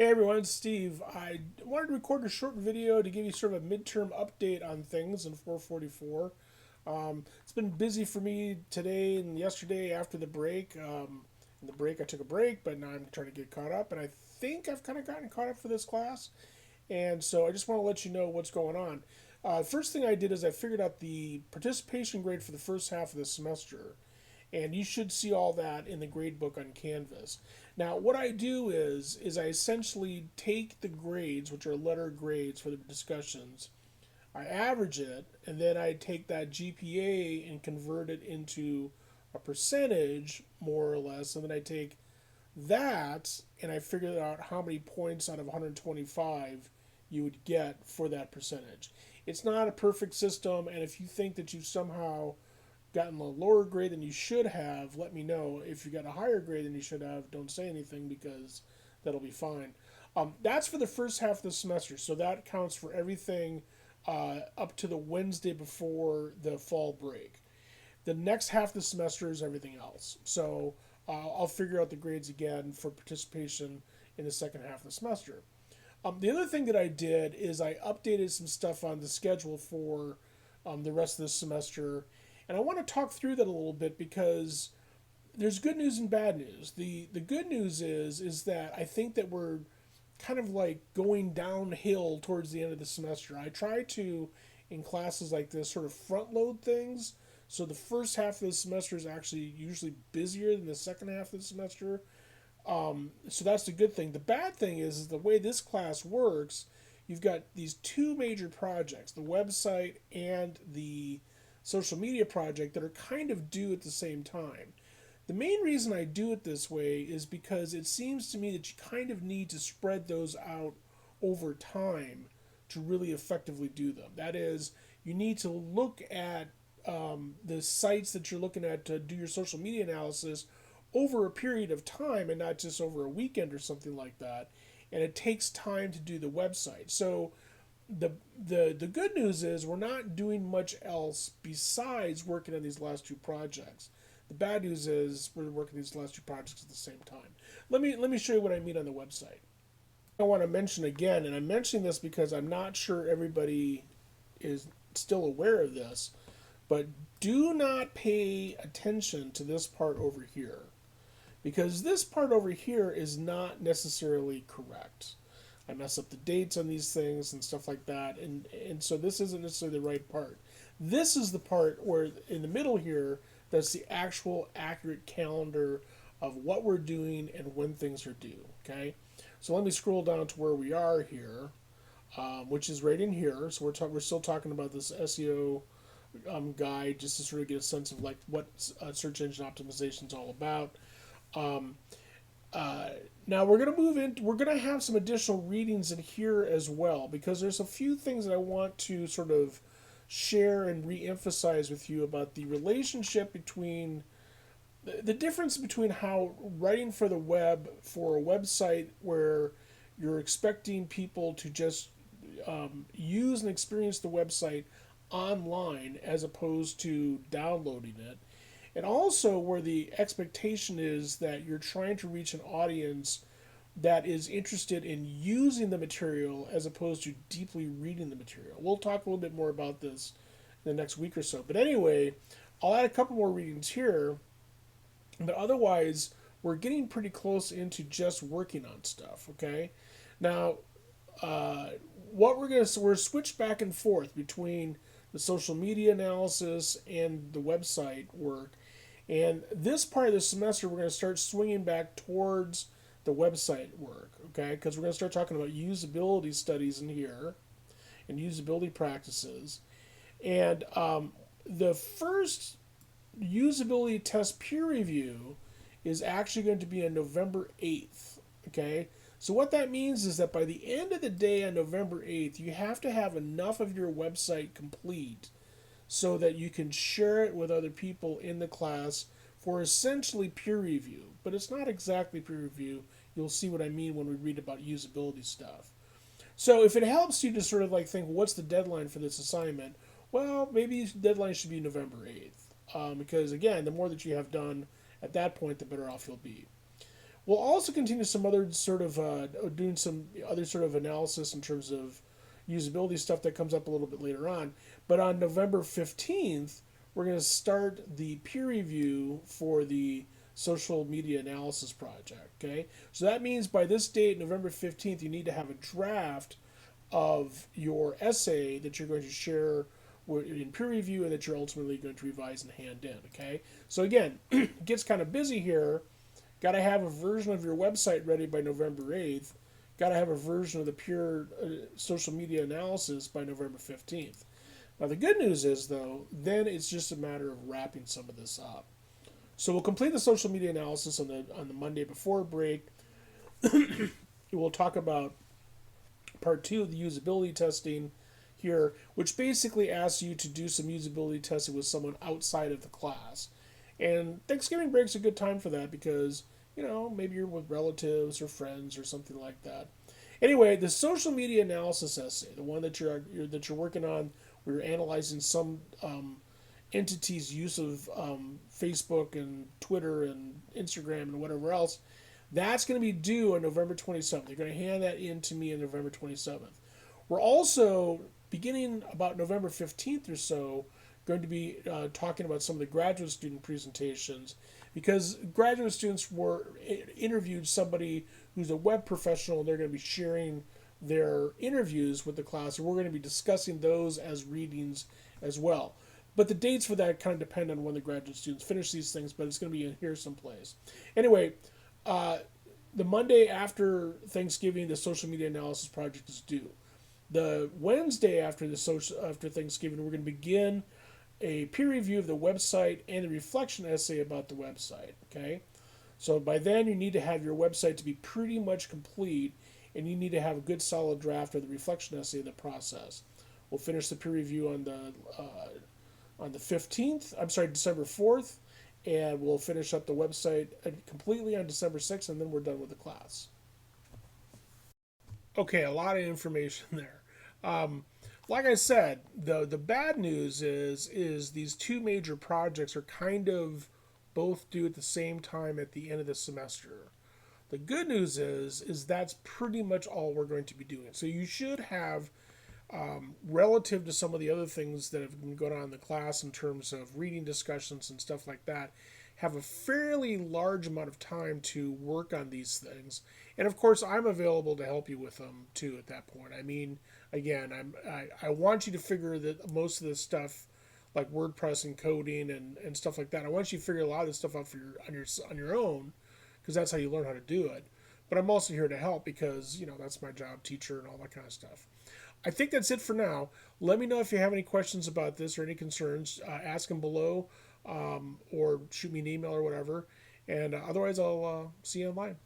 Hey everyone, it's Steve. I wanted to record a short video to give you sort of a midterm update on things in 444. It's been busy for me today and yesterday after the break. In the break, I took a break, but now I'm trying to get caught up, and I think I've kind of gotten caught up for this class. And so I just want to let you know what's going on. First thing I did is I figured out the participation grade for the first half of the semester, and you should see all that in the grade book on Canvas. Now, what I do is I essentially take the grades, which are letter grades for the discussions, I average it, and then I take that GPA and convert it into a percentage, more or less, and then I take that and I figure out how many points out of 125 you would get for that percentage. It's not a perfect system, and if you think that you somehow gotten a lower grade than you should have, let me know. If you got a higher grade than you should have, don't say anything because that'll be fine. That's for the first half of the semester, so that counts for everything up to the Wednesday before the fall break. The next half of the semester is everything else. So I'll figure out the grades again for participation in the second half of the semester. The other thing that I did is I updated some stuff on the schedule for the rest of the semester, and I want to talk through that a little bit because there's good news and bad news. The good news is that I think that we're kind of like going downhill towards the end of the semester. I try to, in classes like this, sort of front load things. So the first half of the semester is actually usually busier than the second half of the semester. So that's the good thing. The bad thing is the way this class works, you've got these two major projects, the website and the social media project, that are kind of due at the same time. The main reason I do it this way is because it seems to me that you kind of need to spread those out over time to really effectively do them. That is, you need to look at the sites that you're looking at to do your social media analysis over a period of time and not just over a weekend or something like that. And it takes time to do the website. So the good news is we're not doing much else besides working on these last two projects. The bad news is we're working these last two projects at the same time. Let me show you what I mean on the website. I want to mention again, and I'm mentioning this because I'm not sure everybody is still aware of this, but do not pay attention to this part over here because this part over here is not necessarily correct. I mess up the dates on these things and stuff like that, and so this isn't necessarily the right part. This is the part where in the middle here, that's the actual accurate calendar of what we're doing and when things are due. Okay, so let me scroll down to where we are here, which is right in here. So we're still talking about this SEO guide just to sort of get a sense of like what search engine optimization is all about. Um, now we're going to move in. We're going to have some additional readings in here as well because there's a few things that I want to sort of share and re-emphasize with you about the relationship between the difference between how writing for the web for a website where you're expecting people to just use and experience the website online as opposed to downloading it, and also where the expectation is that you're trying to reach an audience that is interested in using the material as opposed to deeply reading the material. We'll talk a little bit more about this in the next week or so. But anyway, I'll add a couple more readings here, but otherwise, we're getting pretty close into just working on stuff, okay? Now, uh, we're switch back and forth between the social media analysis and the website work. And this part of the semester, we're going to start swinging back towards the website work, okay? Because we're going to start talking about usability studies in here and usability practices. And the first usability test peer review is actually going to be on November 8th, okay? So what that means is that by the end of the day on November 8th, you have to have enough of your website complete so that you can share it with other people in the class for essentially peer review. But it's not exactly peer review. You'll see what I mean when we read about usability stuff. So if it helps you to sort of like think, what's the deadline for this assignment? Well, maybe the deadline should be November 8th. Because again, the more that you have done at that point, the better off you'll be. We'll also continue some other sort of doing some other sort of analysis in terms of usability stuff that comes up a little bit later on. But on November 15th, we're going to start the peer review for the social media analysis project. Okay, so that means by this date, November 15th, you need to have a draft of your essay that you're going to share in peer review and that you're ultimately going to revise and hand in. Okay, so again, it gets kind of busy here. Got to have a version of your website ready by November 8th. Got to have a version of the pure social media analysis by November 15th. Now, the good news is, though, then it's just a matter of wrapping some of this up. So we'll complete the social media analysis on the Monday before break. We'll talk about part two of the usability testing here, which basically asks you to do some usability testing with someone outside of the class. And Thanksgiving break's a good time for that because, maybe you're with relatives or friends or something like that. Anyway, the social media analysis essay, the one that you're working on, where you're analyzing some entity's use of Facebook and Twitter and Instagram and whatever else, that's going to be due on November 27th. They're going to hand that in to me on November 27th. We're also, beginning about November 15th or so, going to be talking about some of the graduate student presentations because graduate students interviewed somebody who's a web professional and they're going to be sharing their interviews with the class, and we're going to be discussing those as readings as well. But the dates for that kind of depend on when the graduate students finish these things, but it's going to be in here someplace. Anyway, the Monday after Thanksgiving, the social media analysis project is due. The Wednesday after Thanksgiving, we're going to begin a peer review of the website and a reflection essay about the website. Okay, so by then you need to have your website to be pretty much complete, and you need to have a good solid draft of the reflection essay in the process. We'll finish the peer review on the 15th. I'm sorry, December 4th, and we'll finish up the website completely on December 6th, and then we're done with the class. Okay, a lot of information there. Like I said, the bad news is these two major projects are kind of both due at the same time at the end of the semester. The good news is that's pretty much all we're going to be doing. So you should have, relative to some of the other things that have been going on in the class in terms of reading discussions and stuff like that, have a fairly large amount of time to work on these things. And of course, I'm available to help you with them too at that point. I mean, again, I want you to figure that most of this stuff, like WordPress and coding and stuff like that, I want you to figure a lot of this stuff out on your own, because that's how you learn how to do it. But I'm also here to help because that's my job, teacher, and all that kind of stuff. I think that's it for now. Let me know if you have any questions about this or any concerns. Ask them below, or shoot me an email or whatever. And otherwise, I'll see you online.